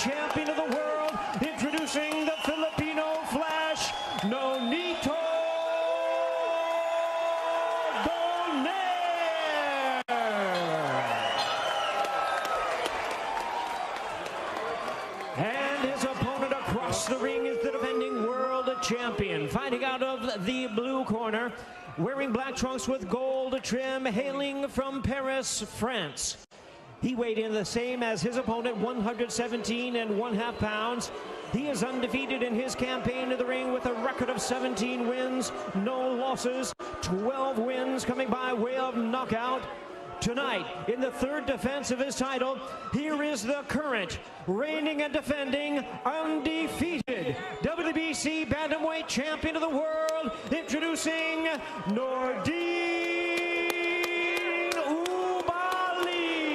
champion of the world, introducing the Filipino Flash, Nonito Donaire. And his opponent across the ring is the defending world champion, fighting out of the blue corner, wearing black trunks with gold trim, hailing from Paris, France. He weighed in the same as his opponent, 117½ pounds. He is undefeated in his campaign in the ring with a record of 17 wins, no losses, 12 wins coming by way of knockout. Tonight, in the third defense of his title, here is the current, reigning and defending, undefeated WBC Bantamweight Champion of the World, introducing Donaire Oubaali.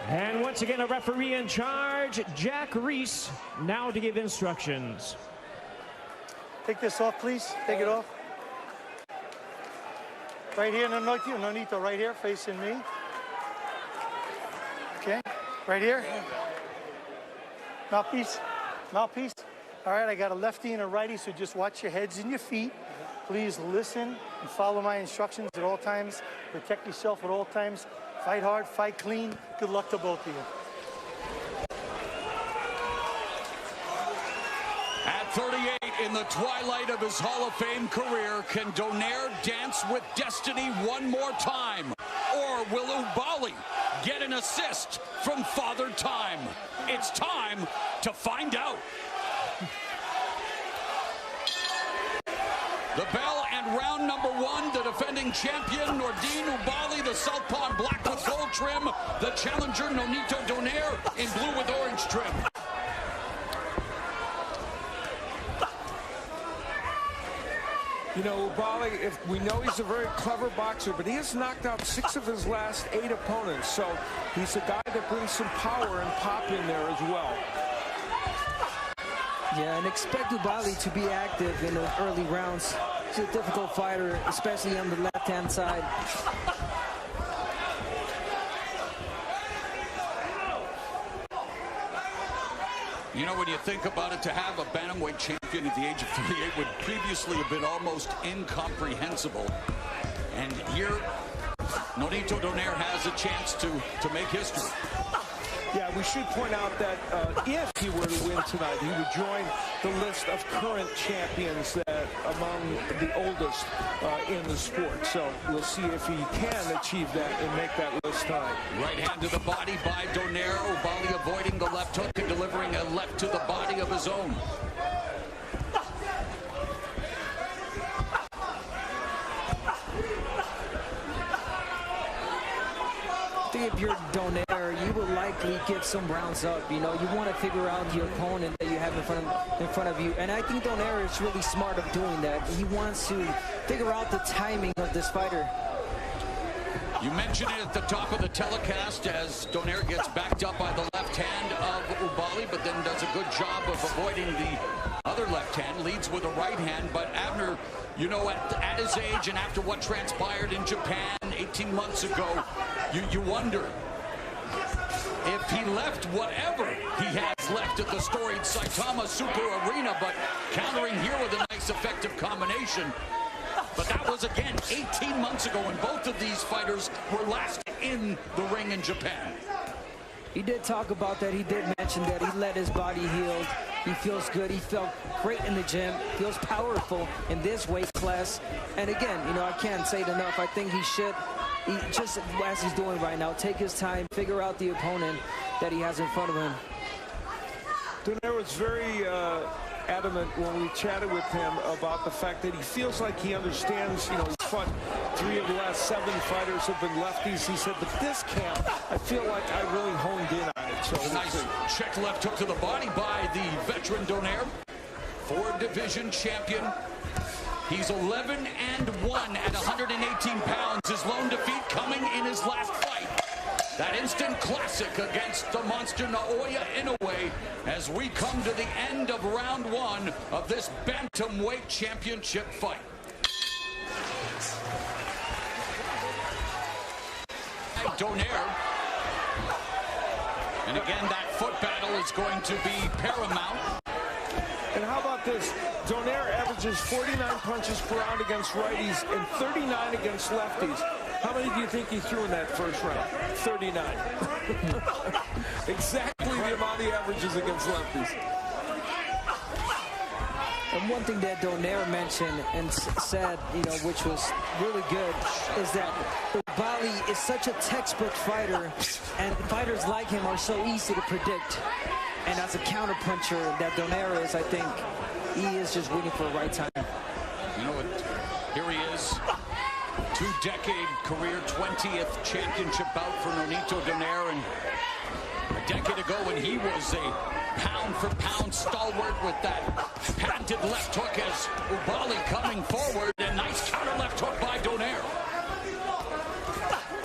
And once again, a referee in charge, Jack Reese, now to give instructions. Take this off, please. Take it off. Right here, Nonito, right here, facing me. Okay, right here. Mouthpiece, mouthpiece. All right, I got a lefty and a righty, so just watch your heads and your feet. Please listen and follow my instructions at all times. Protect yourself at all times. Fight hard, fight clean. Good luck to both of you. At 38, in the twilight of his Hall of Fame career, can Donaire dance with destiny one more time? Or will Oubaali get an assist from Father Time? It's time to find out. The bell and round number one, the defending champion, Donaire Oubaali, the southpaw in black with gold trim, the challenger, Nonito Donaire, in blue with orange trim. You know, Oubaali, if we know he's a very clever boxer, but he has knocked out 6 of his last 8 opponents. So he's a guy that brings some power and pop in there as well. Yeah, and expect Oubaali to be active in the early rounds. He's a difficult fighter, especially on the left-hand side. You know, when you think about it, to have a bantamweight champion at the age of 38 would previously have been almost incomprehensible. And here, Nonito Donaire has a chance to make history. Yeah, we should point out that if he were to win tonight, he would join the list of current champions that among the oldest in the sport. So we'll see if he can achieve that and make that list tonight. Right hand to the body by Donaire. Oubaali avoiding the left hook and delivering a left to the body of his own. I think if you're Donaire, you will likely give some rounds up. You know, you want to figure out your opponent that you have in front of you. And I think Donaire is really smart of doing that. He wants to figure out the timing of this fighter. You mentioned it at the top of the telecast as Donaire gets backed up by the left hand of Oubaali, but then does a good job of avoiding the other left hand, leads with a right hand. But Abner, you know, at his age and after what transpired in Japan 18 months ago, you wonder if he left whatever he has left at the storied Saitama Super Arena, but countering here with a nice effective combination. But that was, again, 18 months ago, and both of these fighters were last in the ring in Japan. He did talk about that. He did mention that he let his body heal. He feels good. He felt great in the gym. Feels powerful in this weight class. And again, you know, I can't say it enough. I think he should, just as he's doing right now, take his time, figure out the opponent that he has in front of him. Donaire was very adamant when we chatted with him about the fact that he feels like he understands, you know, he's fought 3 of the last 7 fighters have been lefties. He said, but this camp, I feel like I really honed in on it. So a nice check left hook to the body by the veteran Donaire, 4-division champion. He's 11-1 at 118 pounds. His lone defeat coming in his last fight. That instant classic against the monster Naoya Inoue as we come to the end of round 1 of this Bantamweight Championship fight. Donaire And again, that foot battle is going to be paramount. And how about this? Donaire averages 49 punches per round against righties and 39 against lefties. How many do you think he threw in that first round? 39. Exactly the amount he averages against lefties. And one thing that Donaire mentioned and said, you know, which was really good, is that Oubaali is such a textbook fighter, and fighters like him are so easy to predict. And as a counterpuncher that Donaire is, I think he is just waiting for the right time. You know what? Here he is. 2-decade career, 20th championship bout for Nonito Donaire. And a decade ago when he was a pound-for-pound stalwart with that patented left hook as Oubaali coming forward. A nice counter left hook by Donaire.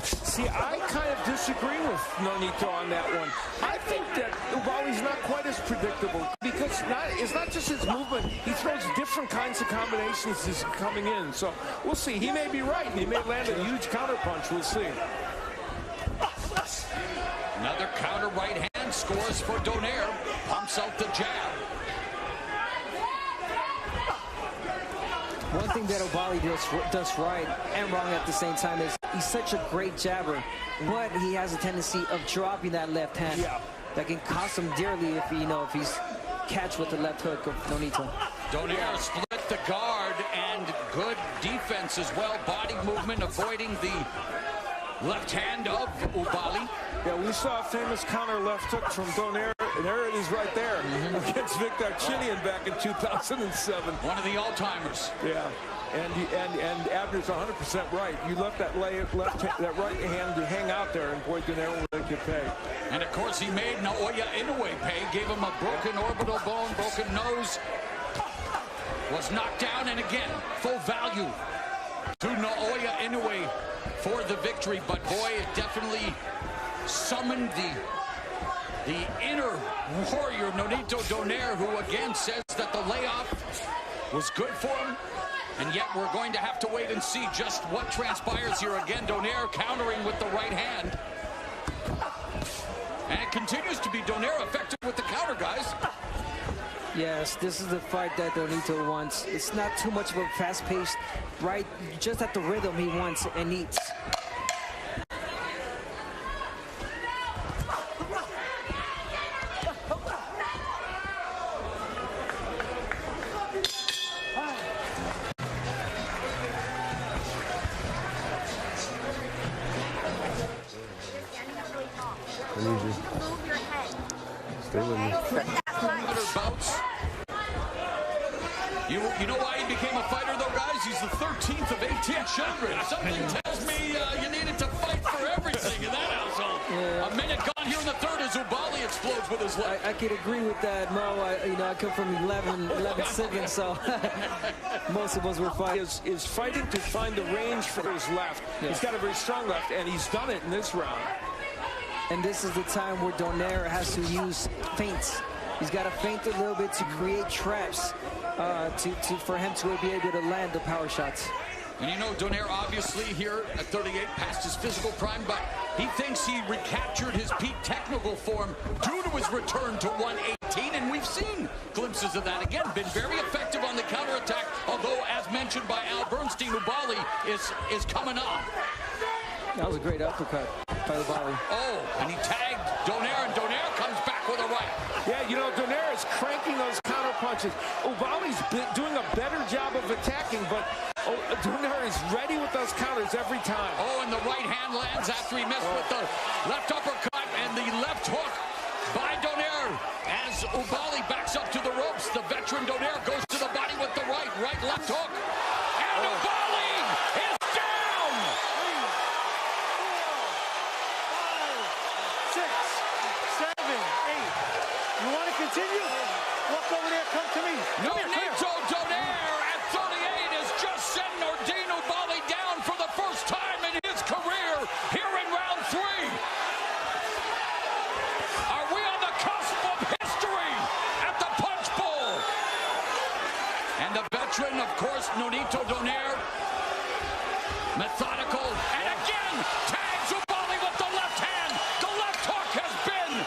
See, I kind of disagree with Nonito on that one. I think that Oubaali's not quite as predictable because it's not just his movement. He throws different kinds of combinations as he's coming in. So we'll see. He may be right. He may land a huge counter punch. We'll see. Another counter right hand scores for Donaire. Pumps out the jab. One thing that Oubaali does right and wrong at the same time is he's such a great jabber, but he has a tendency of dropping that left hand. Yeah. That can cost him dearly if if he's catch with the left hook of Nonito. Donaire split the guard and good defense as well. Body movement, avoiding the left hand of Oubaali. Yeah, we saw a famous counter left hook from Donaire, and there it is right there against Victor Chinian back in 2007. One of the all-timers. Yeah, and Abner's 100% right. You left that right hand to hang out there, and boy, Donaire will make you pay. And of course, he made Naoya Inoue pay. Gave him a broken orbital bone, broken nose. Was knocked down, and again, full value to Naoya Inoue for the victory. But boy, it definitely summoned the inner warrior, Nonito Donaire, who again says that the layoff was good for him. And yet we're going to have to wait and see just what transpires here. Again, Donaire countering with the right hand. And it continues to be Donaire effective with the counter, guys. Yes, this is the fight that Nonito wants. It's not too much of a fast-paced, right? Just at the rhythm he wants and needs. Move your head. Stay with me. Bouts. You know why he became a fighter, though, guys? He's the 13th of 18 children. Something tells me you needed to fight for everything in that household. Yeah. A minute gone here in the third as Oubaali explodes with his left. I could agree with that, Mo. I come from 11 siblings, so most of us were fighting. Is fighting to find the range for his left. Yeah. He's got a very strong left, and he's done it in this round. And this is the time where Donaire has to use feints. He's got to feint a little bit to create traps for him to be able to land the power shots. And you know, Donaire obviously here at 38 past his physical prime, but he thinks he recaptured his peak technical form due to his return to 118, and we've seen glimpses of that again. Been very effective on the counterattack, although, as mentioned by Al Bernstein, Oubaali is coming on. That was a great uppercut by Oubaali. Oh, and he tagged Donaire, and Donaire comes back with a right. Yeah, you know, Donaire is cranking those counter punches. Oubaali's doing a better job of attacking, but Donaire is ready with those counters every time. Oh, and the right hand lands after he missed with the left uppercut and the left hook by Donaire. As Oubaali backs up to the ropes, the veteran Donaire goes to the body with the right left hook. And Oubaali is down! 6, 7, 8. You want to continue? Walk over there, come to me. Nonito Donaire at 38 has just sent Nordine Oubaali down for the first time in his career here in round 3. Are we on the cusp of history at the Punch Bowl? And the veteran, of course, Nonito Donaire, methodical, and again tags Oubaali with the left hand. The left hook has been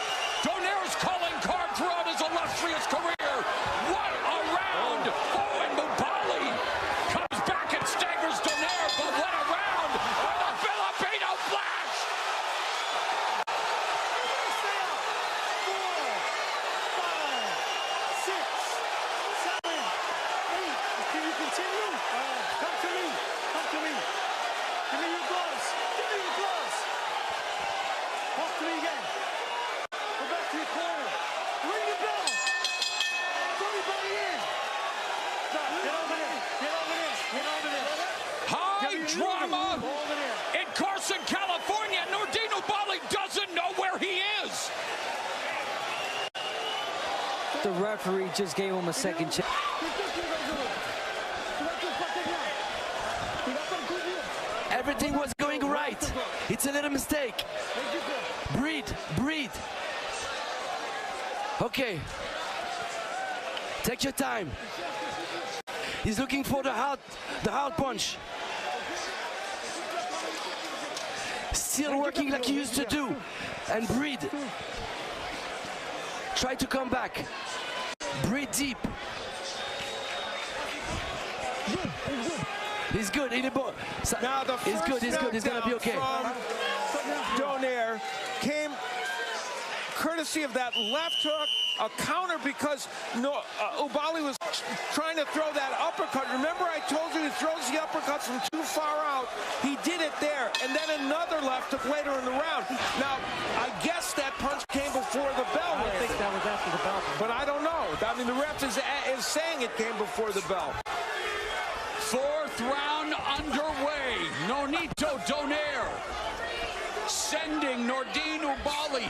drama in Carson, California. Donaire Oubaali doesn't know where he is. The referee just gave him a second chance. Everything was going right. It's a little mistake. Breathe, breathe. Okay. Take your time. He's looking for the hard punch. Still working like he used to do. And breathe. Try to come back. Breathe deep. He's good. Now the he's good. He's good. He's gonna be okay. Donaire came courtesy of that left hook, a counter because Oubaali was trying to throw that uppercut. Remember I told you he throws the uppercuts from too far out. He did it there, and then another left hook later in the round. Now, I guess that punch came before the bell. I think that was after the bell. But I don't know. I mean, the ref is saying it came before the bell. Fourth round underway. Nonito Donaire sending Donaire Oubaali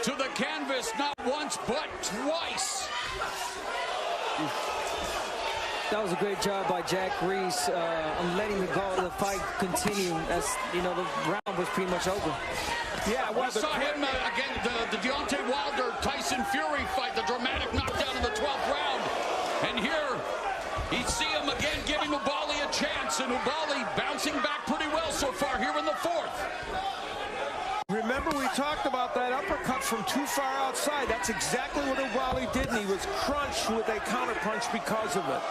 to the canvas not once but twice. That was a great job by Jack Reese on letting the fight continue as, you know, the round was pretty much over. Yeah, well, we saw him again, the Deontay Wilder-Tyson Fury fight, the dramatic knockdown in the 12th round. And here, you see him again giving Oubaali a chance, and Oubaali bouncing back pretty well so far here in the 4th. Remember, we talked about that uppercut from too far outside. That's exactly what Oubaali did, and he was crunched with a counterpunch because of it.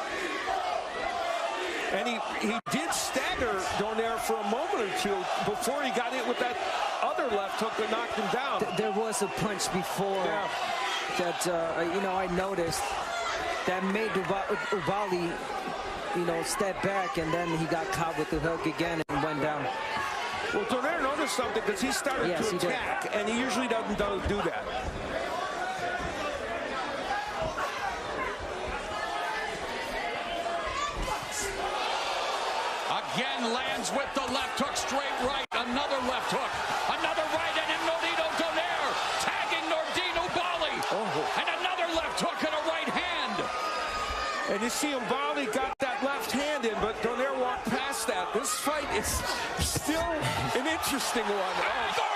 And he did stagger Donaire for a moment or two before he got hit with that other left hook that knocked him down. There was a punch before that, you know, I noticed that made Oubaali, you know, step back, and then he got caught with the hook again and went down. Well, Donaire noticed something because he started to attack, and he usually doesn't do that. Again lands with the left hook, straight right, another left hook, another right, and then Donaire tagging Donaire Oubaali, and another left hook and a right hand. And you see Oubaali got that left hand in, but Donaire walked past that. This fight is still an interesting one.